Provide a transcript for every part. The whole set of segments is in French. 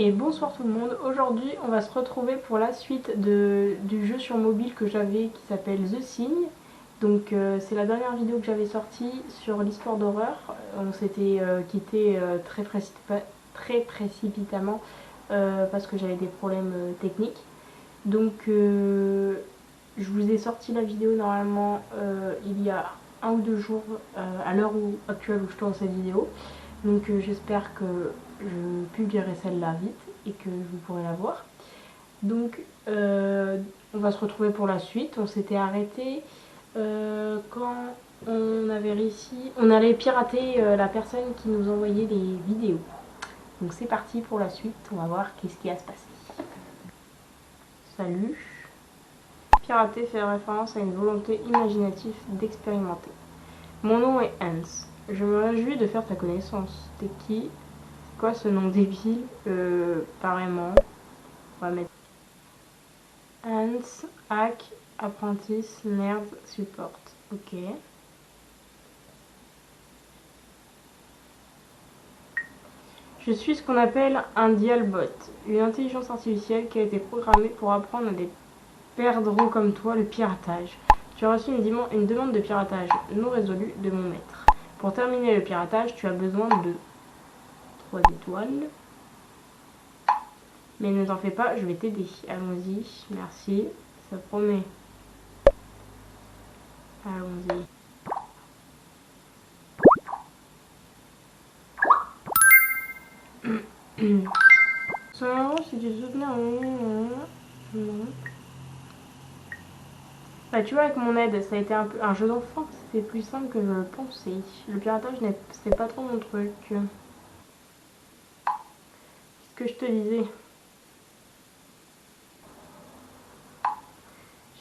Et bonsoir tout le monde, aujourd'hui on va se retrouver pour la suite du jeu sur mobile que j'avais qui s'appelle The Signe. Donc c'est la dernière vidéo que j'avais sortie sur l'histoire d'horreur. On s'était quitté très précipitamment parce que j'avais des problèmes techniques. Donc je vous ai sorti la vidéo normalement il y a 1 ou 2 jours à l'heure actuelle où je tourne cette vidéo. Donc j'espère que je publierai celle-là vite et que vous pourrez la voir. Donc on va se retrouver pour la suite. On s'était arrêté quand on avait réussi, on allait pirater la personne qui nous envoyait les vidéos. Donc c'est parti pour la suite, on va voir qu'est-ce qui va se passer. Salut. Pirater fait référence à une volonté imaginative d'expérimenter. Mon nom est Hans. Je me réjouis de faire ta connaissance. T'es qui? C'est quoi ce nom débile? Pareillement. On va mettre Hans, hack, apprentice, nerd, support. Ok. Je suis ce qu'on appelle un dialbot, une intelligence artificielle qui a été programmée pour apprendre à des perdreaux comme toi le piratage. Tu as reçu une demande de piratage non résolue de mon maître. Pour terminer le piratage, tu as besoin de 3 étoiles. Mais ne t'en fais pas, je vais t'aider. Allons-y, merci, ça promet. Allons-y. Seulement si tu soutenais non. Bah tu vois, avec mon aide, ça a été un jeu d'enfant, c'était plus simple que je le pensais. Le piratage, c'est pas trop mon truc. Qu'est-ce que je te disais?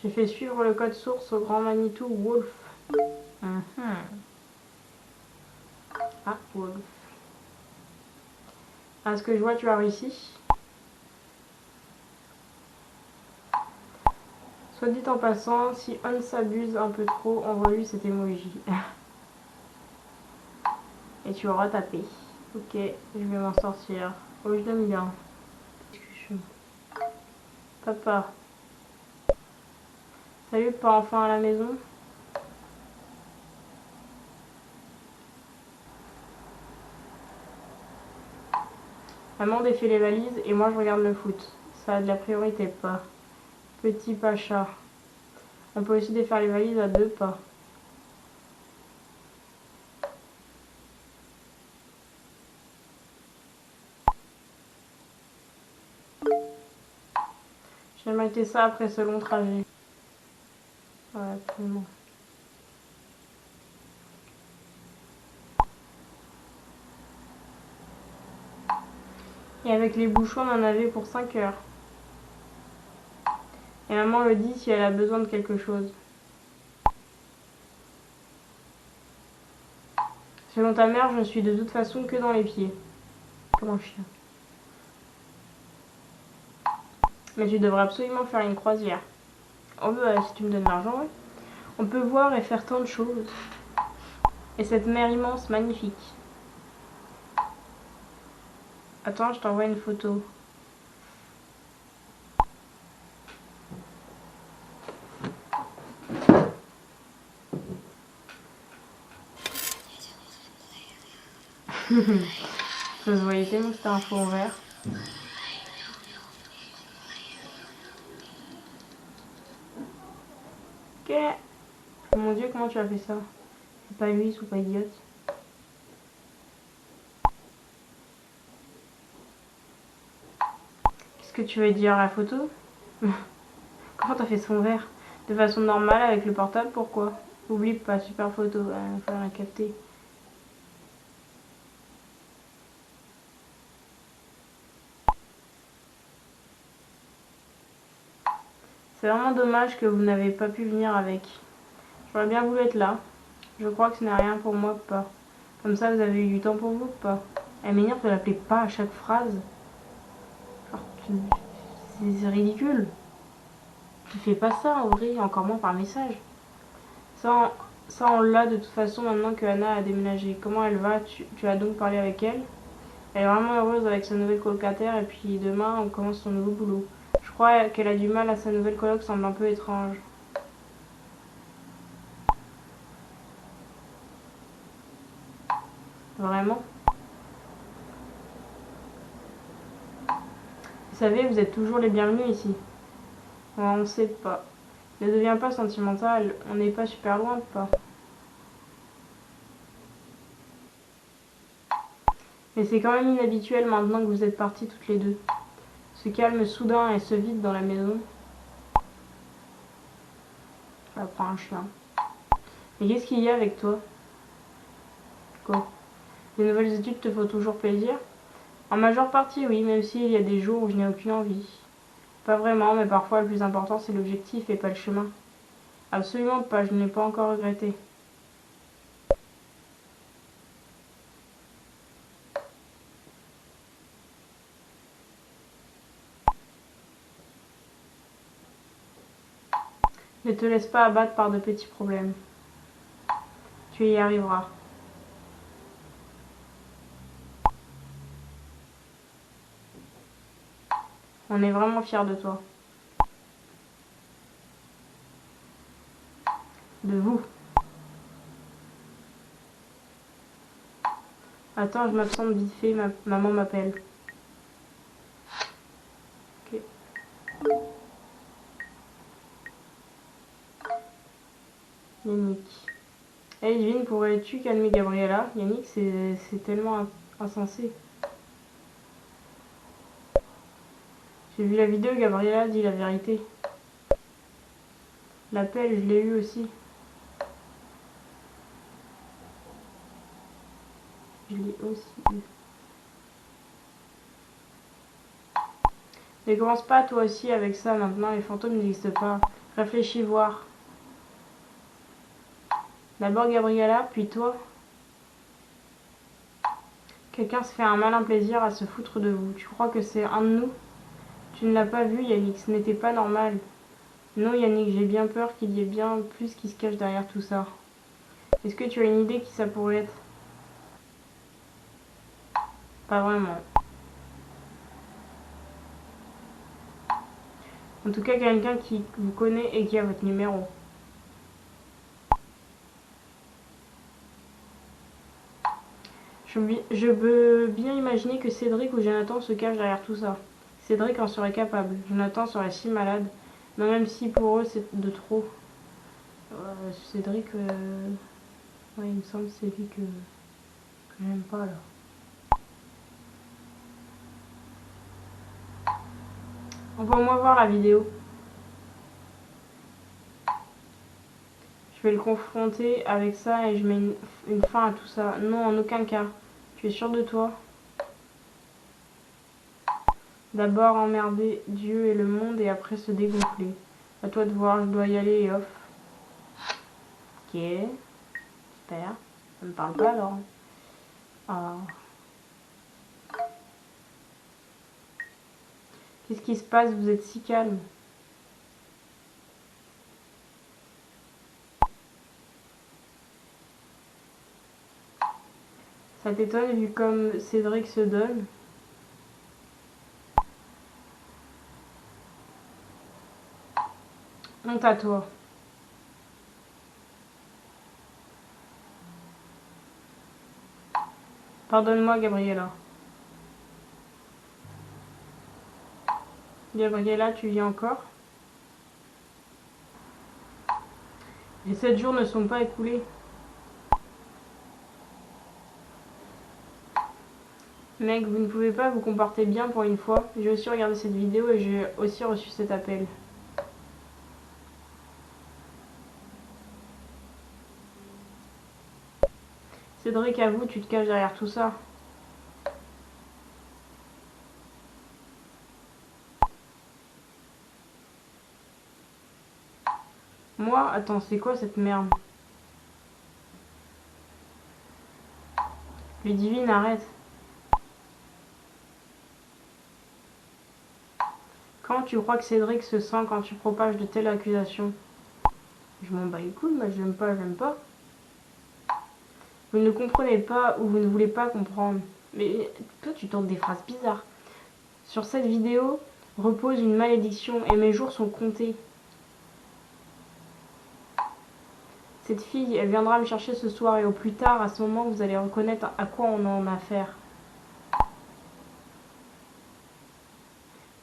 J'ai fait suivre le code source au grand Manitou Wolf. Ah, Wolf. À ce que je vois, tu as réussi. Soit dit en passant, si on s'abuse un peu trop, envoie-lui cet emoji. Et tu auras tapé. Ok, je vais m'en sortir. Oh, je l'aime bien. Discussion. Papa. Salut, pas enfin à la maison? Maman défait les valises et moi je regarde le foot. Ça a de la priorité, pas. Petit Pacha. On peut aussi défaire les valises à 2 pas. J'ai mérité ça après ce long trajet. Ouais, absolument. Et avec les bouchons, on en avait pour 5 heures. Et maman le dit si elle a besoin de quelque chose. Selon ta mère, je ne suis de toute façon que dans les pieds. Comme un chien. Mais tu devrais absolument faire une croisière. Oh bah si tu me donnes l'argent, ouais. On peut voir et faire tant de choses. Et cette mer immense, magnifique. Attends, je t'envoie une photo. Ça se voyait tellement que c'était un fond vert. Ok. Oh mon dieu, comment tu as fait ça? C'est pas lui, sois pas idiote. Qu'est-ce que tu veux dire à la photo? Comment t'as fait son vert? De façon normale avec le portable, pourquoi? Oublie pas, super photo, il faut la capter. C'est vraiment dommage que vous n'avez pas pu venir avec. J'aurais bien voulu être là. Je crois que ce n'est rien pour moi, pas. Comme ça, vous avez eu du temps pour vous, pas. Elle m'énerve de l'appeler pas à chaque phrase. C'est ridicule. Tu fais pas ça en vrai, encore moins par message. Ça on l'a de toute façon maintenant que Anna a déménagé. Comment elle va? Tu as donc parlé avec elle? Elle est vraiment heureuse avec sa nouvelle colocataire et puis demain on commence son nouveau boulot. Je crois qu'elle a du mal à sa nouvelle coloc, semble un peu étrange. Vraiment? Vous savez, vous êtes toujours les bienvenus ici. Ouais, on sait pas. Ne deviens pas sentimental, on n'est pas super loin, pas. Mais c'est quand même inhabituel maintenant que vous êtes partis toutes les deux. Ce calme soudain et ce vide dans la maison. Ça prend un chien. Mais qu'est-ce qu'il y a avec toi? Quoi? Les nouvelles études te font toujours plaisir? En majeure partie, oui, même s'il y a des jours où je n'ai aucune envie. Pas vraiment, mais parfois le plus important c'est l'objectif et pas le chemin. Absolument pas, je ne l'ai pas encore regretté. Ne te laisse pas abattre par de petits problèmes. Tu y arriveras. On est vraiment fiers de toi. De vous. Attends, je m'absente vite fait, maman m'appelle. Ok. Yannick. Hey Edwin, pourrais-tu calmer Gabriella? Yannick, c'est tellement insensé. J'ai vu la vidéo, Gabriella dit la vérité. L'appel, je l'ai eu aussi. Je l'ai aussi eu. Ne commence pas toi aussi avec ça maintenant, les fantômes n'existent pas. Réfléchis voir. D'abord Gabriella, puis toi. Quelqu'un se fait un malin plaisir à se foutre de vous. Tu crois que c'est un de nous? Tu ne l'as pas vu, Yannick, ce n'était pas normal. Non, Yannick, j'ai bien peur qu'il y ait bien plus qui se cache derrière tout ça. Est-ce que tu as une idée qui ça pourrait être? Pas vraiment. En tout cas, quelqu'un qui vous connaît et qui a votre numéro. Je peux bien imaginer que Cédric ou Jonathan se cachent derrière tout ça. Cédric en serait capable. Jonathan serait si malade. Non, même si pour eux c'est de trop. Cédric, ouais, il me semble que c'est lui que j'aime pas là. Envoie-moi voir la vidéo. Je vais le confronter avec ça et je mets une fin à tout ça. Non, en aucun cas. Tu es sûr de toi? D'abord emmerder Dieu et le monde et après se dégonfler. À toi de voir, je dois y aller et off. Ok, super. Ça me parle pas alors. Ah. Qu'est-ce qui se passe? Vous êtes si calme. Ça t'étonne vu comme Cédric se donne? Honte à toi. Pardonne-moi, Gabriella. Gabriella, tu vis encore? Les 7 jours ne sont pas écoulés. Mec, vous ne pouvez pas vous comporter bien pour une fois. J'ai aussi regardé cette vidéo et j'ai aussi reçu cet appel. Cédric, avoue, tu te caches derrière tout ça. Moi? Attends, c'est quoi cette merde? Ludivine, arrête. Comment tu crois que Cédric se sent quand tu propages de telles accusations? Je m'en bats les couilles, moi j'aime pas. Vous ne comprenez pas ou vous ne voulez pas comprendre. Mais toi, tu tentes des phrases bizarres. Sur cette vidéo repose une malédiction et mes jours sont comptés. Cette fille, elle viendra me chercher ce soir et au plus tard, à ce moment, vous allez reconnaître à quoi on en a affaire.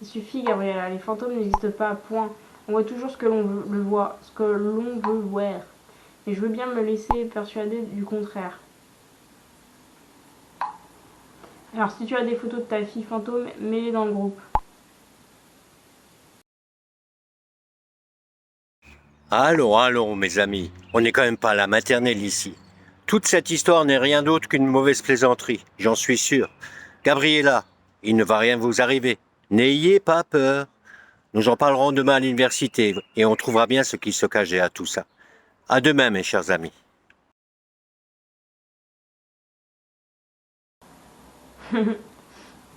Il suffit, Gabriella, les fantômes n'existent pas, point. On voit toujours ce que l'on voit, ce que l'on veut voir. Et je veux bien me laisser persuader du contraire. Alors si tu as des photos de ta fille fantôme, mets-les dans le groupe. Allons, mes amis, on n'est quand même pas à la maternelle ici. Toute cette histoire n'est rien d'autre qu'une mauvaise plaisanterie, j'en suis sûr. Gabriella, il ne va rien vous arriver. N'ayez pas peur. Nous en parlerons demain à l'université et on trouvera bien ce qui se cachait à tout ça. À demain, mes chers amis.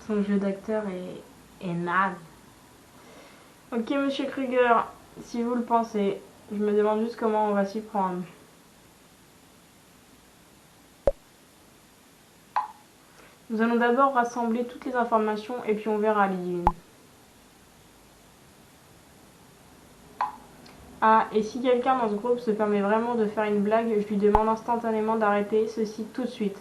Son jeu d'acteur est naze. Ok, monsieur Kruger, si vous le pensez, je me demande juste comment on va s'y prendre. Nous allons d'abord rassembler toutes les informations et puis on verra, Lily. Ah, et si quelqu'un dans ce groupe se permet vraiment de faire une blague, je lui demande instantanément d'arrêter ceci tout de suite.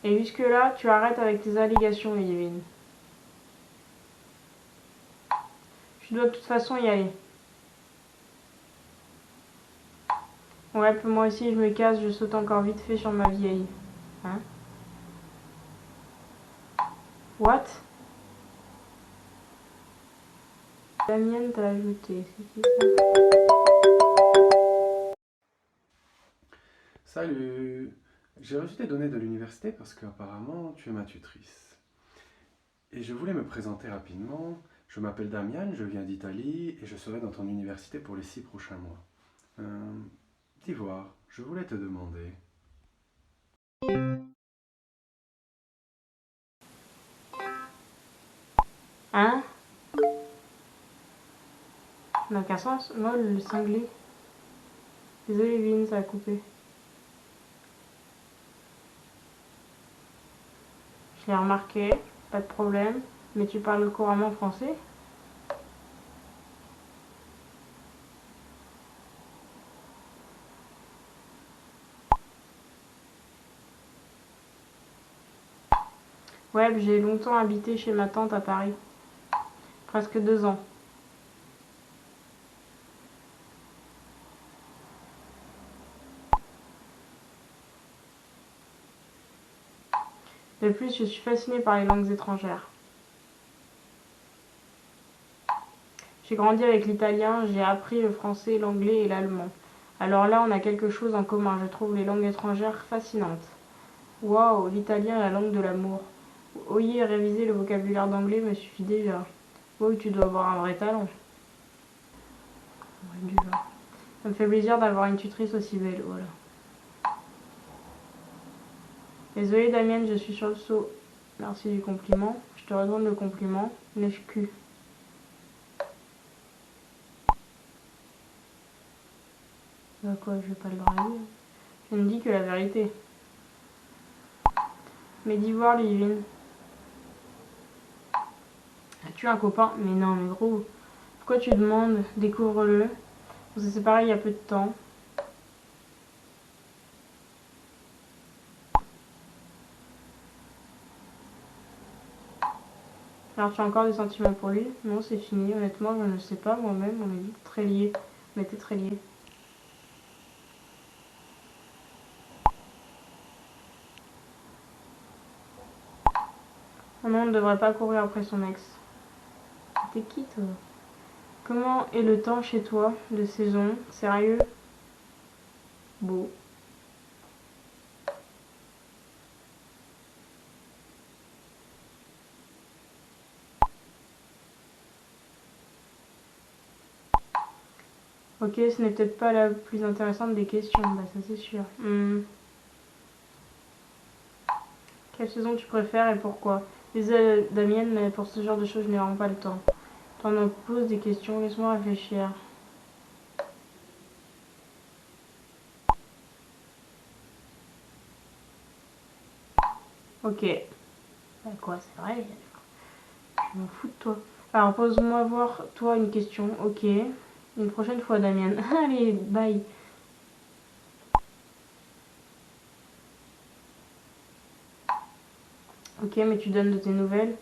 Et jusque-là, tu arrêtes avec tes allégations, Lily. Je dois de toute façon y aller. Ouais, puis moi aussi, je me casse, je saute encore vite fait sur ma vieille. Hein? What? Damien t'a ajouté, c'est qui ça? Salut! J'ai reçu tes données de l'université parce qu'apparemment tu es ma tutrice. Et je voulais me présenter rapidement. Je m'appelle Damian, je viens d'Italie et je serai dans ton université pour les 6 prochains mois. D'Ivoire, je voulais te demander. Hein? Ça n'a aucun sens. Moi, le cinglé. Désolé, Vin, ça a coupé. Je l'ai remarqué, pas de problème. Mais tu parles couramment français? Ouais, j'ai longtemps habité chez ma tante à Paris. Presque 2 ans. De plus, je suis fascinée par les langues étrangères. J'ai grandi avec l'italien, j'ai appris le français, l'anglais et l'allemand. Alors là, on a quelque chose en commun. Je trouve les langues étrangères fascinantes. Waouh, l'italien, la langue de l'amour. Oyez réviser le vocabulaire d'anglais me suffit déjà. Wow, tu dois avoir un vrai talent. Ouais, du genre. Ça me fait plaisir d'avoir une tutrice aussi belle, voilà. Désolée Damien, je suis sur le saut. Merci du compliment. Je te redonne le compliment. Lèche-cul. Bah quoi, je vais pas le draguer. Je ne dis que la vérité. Mais dis voir, Livine. As-tu un copain? Mais non, mais gros. Pourquoi tu demandes? Découvre-le. On s'est séparés il y a peu de temps. Alors tu as encore des sentiments pour lui? Non, c'est fini. Honnêtement, je ne sais pas. Moi-même, on est très liés. On était très liés. Oh non, on ne devrait pas courir après son ex. T'es qui, toi? Comment est le temps chez toi, de saison? Sérieux? Beau. Ok, ce n'est peut-être pas la plus intéressante des questions, bah ça c'est sûr. Quelle saison tu préfères et pourquoi? Désolé Damien, mais pour ce genre de choses, je n'ai vraiment pas le temps. T'en poses des questions, laisse-moi réfléchir. Ok. Bah quoi, c'est vrai. Je m'en fous de toi. Alors, pose-moi voir, toi, une question. Ok. Une prochaine fois, Damien. Allez, bye. Ok, mais tu donnes de tes nouvelles.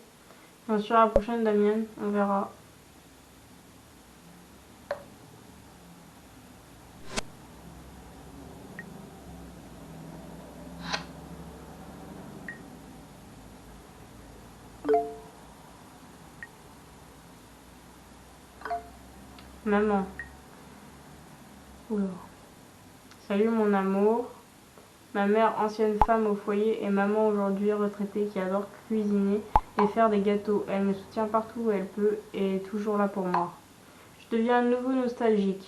Bien sûr, à la prochaine, Damien. On verra. Maman. Oula. Salut, mon amour. Ma mère, ancienne femme au foyer, et maman aujourd'hui retraitée qui adore cuisiner et faire des gâteaux. Elle me soutient partout où elle peut et est toujours là pour moi. Je deviens à nouveau nostalgique.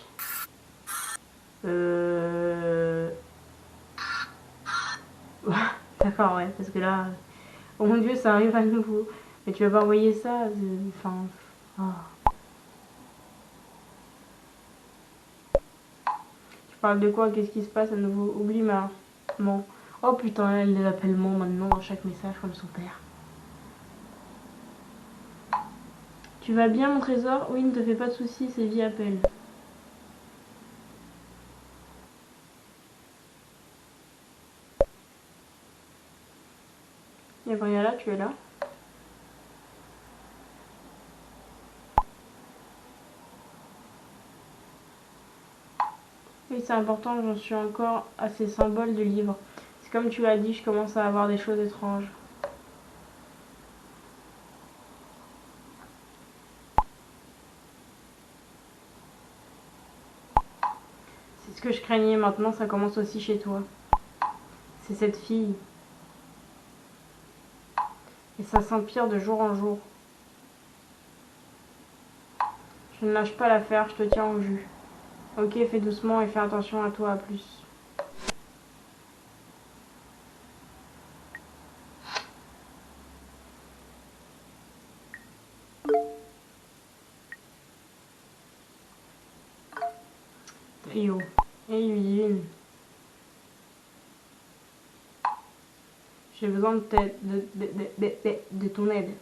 D'accord, ouais, parce que là, oh mon dieu, ça arrive à nouveau. Mais tu vas pas envoyer ça, enfin... ah. Tu parles de quoi? Qu'est-ce qui se passe à nouveau? Oublie ma... Maman. Oh putain, elle l'appelle maman maintenant dans chaque message comme son père. Tu vas bien mon trésor? Oui, ne te fais pas de soucis, c'est vie appelle. Gabriella, tu es là? Oui, c'est important, j'en suis encore à ces symboles de livres. C'est comme tu l'as dit, je commence à avoir des choses étranges. C'est ce que je craignais, maintenant ça commence aussi chez toi. C'est cette fille. Et ça s'empire de jour en jour. Je ne lâche pas l'affaire, je te tiens au jus. Ok, fais doucement et fais attention à toi, à plus. Trio. Et Yuvine. J'ai besoin de ton aide.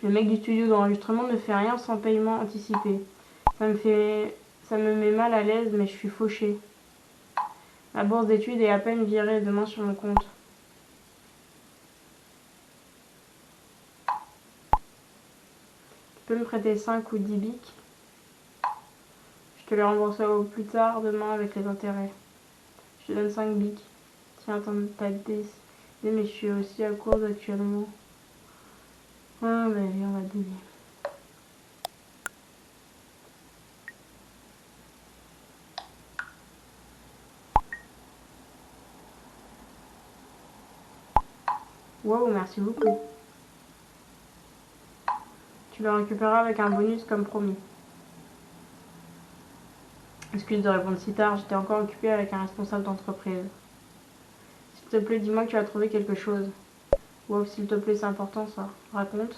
Le mec du studio d'enregistrement ne fait rien sans paiement anticipé. Ça me met mal à l'aise, mais je suis fauchée. La bourse d'études est à peine virée demain sur mon compte. Tu peux me prêter 5 ou 10 bics? Je te les rembourserai au plus tard demain avec les intérêts. Je te donne 5 bics. Tiens, t'as des... Mais je suis aussi à court actuellement. Ah, bah allez, on va te donner. Wow, merci beaucoup. Tu le récupéreras avec un bonus comme promis. Excuse de répondre si tard, j'étais encore occupée avec un responsable d'entreprise. S'il te plaît, dis-moi que tu as trouvé quelque chose. Wow, s'il te plaît, c'est important ça. Raconte.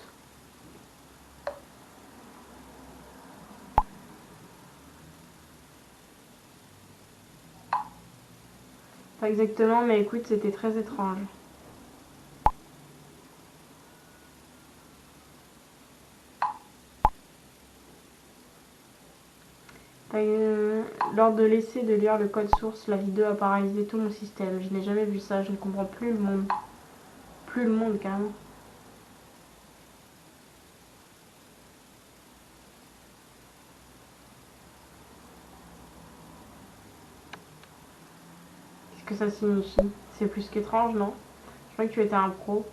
Pas exactement, mais écoute, c'était très étrange. Lors de l'essai de lire le code source, la vidéo a paralysé tout mon système. Je n'ai jamais vu ça, je ne comprends plus le monde. Plus le monde, carrément. Qu'est-ce que ça signifie? C'est plus qu'étrange, non? Je croyais que tu étais un pro.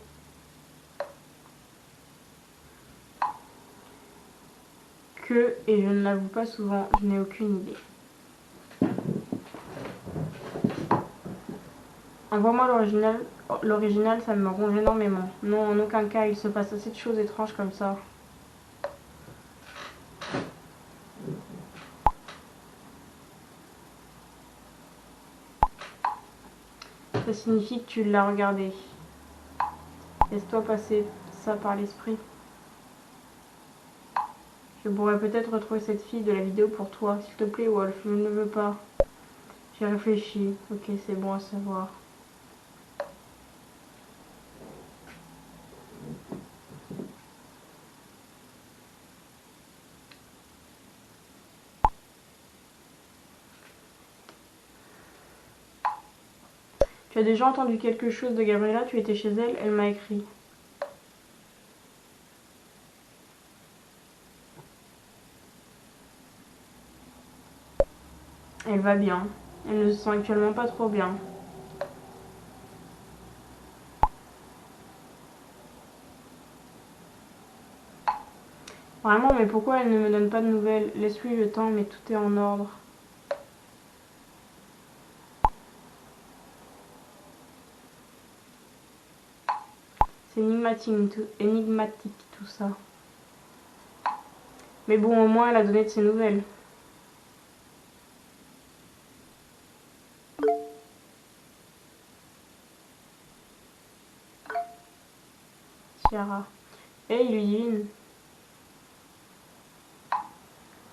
Et je ne l'avoue pas souvent, je n'ai aucune idée. Envoie-moi l'original, ça me ronge énormément. Non, en aucun cas, il se passe assez de choses étranges comme ça. Ça signifie que tu l'as regardé. Laisse-toi passer ça par l'esprit. Je pourrais peut-être retrouver cette fille de la vidéo pour toi. S'il te plaît, Wolf, je ne veux pas. J'ai réfléchi. Ok, c'est bon à savoir. Tu as déjà entendu quelque chose de Gabriella? Tu étais chez elle? Elle m'a écrit. Elle va bien. Elle ne se sent actuellement pas trop bien. Vraiment, mais pourquoi elle ne me donne pas de nouvelles? Laisse-lui le temps, mais tout est en ordre. C'est énigmatique tout ça. Mais bon, au moins elle a donné de ses nouvelles. Ciara. Hey, Ludivine.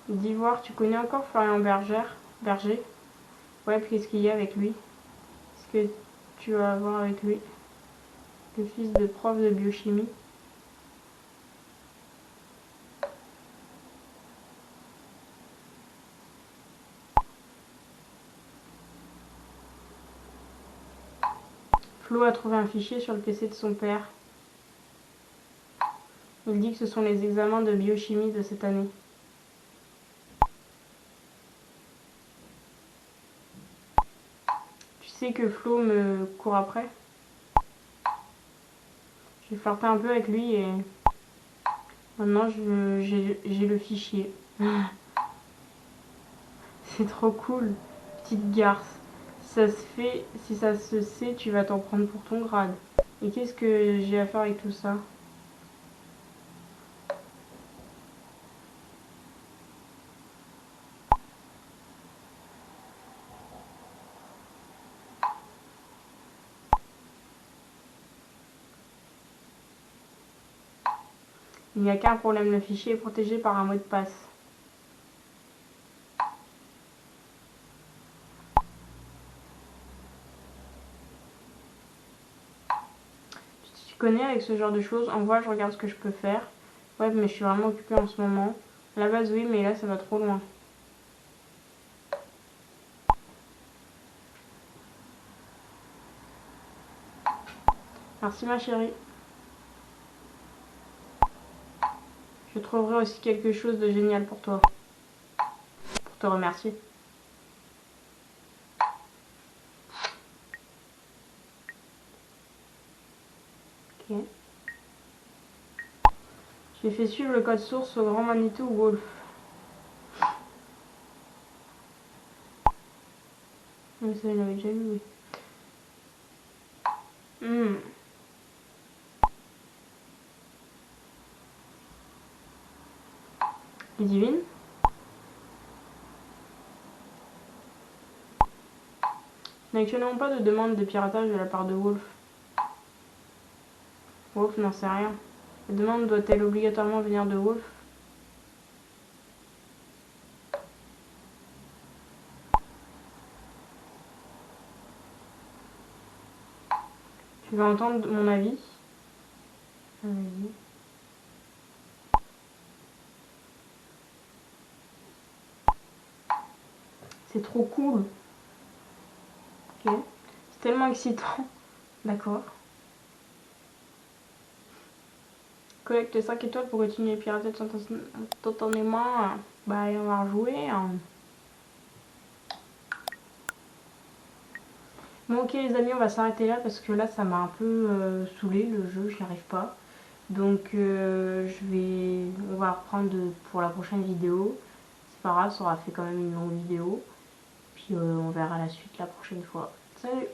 D'Ivoire, tu connais encore Florian Berger? Ouais, puis qu'est-ce qu'il y a avec lui? Qu'est-ce que tu vas avoir avec lui? Le fils de prof de biochimie. Flo a trouvé un fichier sur le PC de son père. Il dit que ce sont les examens de biochimie de cette année. Tu sais que Flo me court après? J'ai flirté un peu avec lui et maintenant j'ai le fichier. C'est trop cool, petite garce. Si ça se sait, tu vas t'en prendre pour ton grade. Et qu'est-ce que j'ai à faire avec tout ça? Il n'y a qu'un problème, le fichier est protégé par un mot de passe. Tu connais avec ce genre de choses? Envoie, je regarde ce que je peux faire. Ouais, mais je suis vraiment occupée en ce moment. À la base, oui, mais là, ça va trop loin. Merci, ma chérie. Je trouverai aussi quelque chose de génial pour toi. Pour te remercier. Ok. J'ai fait suivre le code source au grand Manitou Wolf. Mais ça, je l'avais déjà vu, oui. Ludivine? Nous n'actionnons pas de demande de piratage de la part de Wolf. Wolf n'en sait rien. La demande doit-elle obligatoirement venir de Wolf? Tu veux entendre mon avis? Vas-y. C'est trop cool. Ok. C'est tellement excitant. D'accord. Collecte 5 étoiles pour continuer à pirater instantanément. Bah, on va rejouer. Bon, ok les amis, on va s'arrêter là parce que là ça m'a un peu saoulé le jeu, je n'y arrive pas. Donc on va reprendre pour la prochaine vidéo. C'est pas grave, ça aura fait quand même une longue vidéo. Puis on verra la suite la prochaine fois. Salut!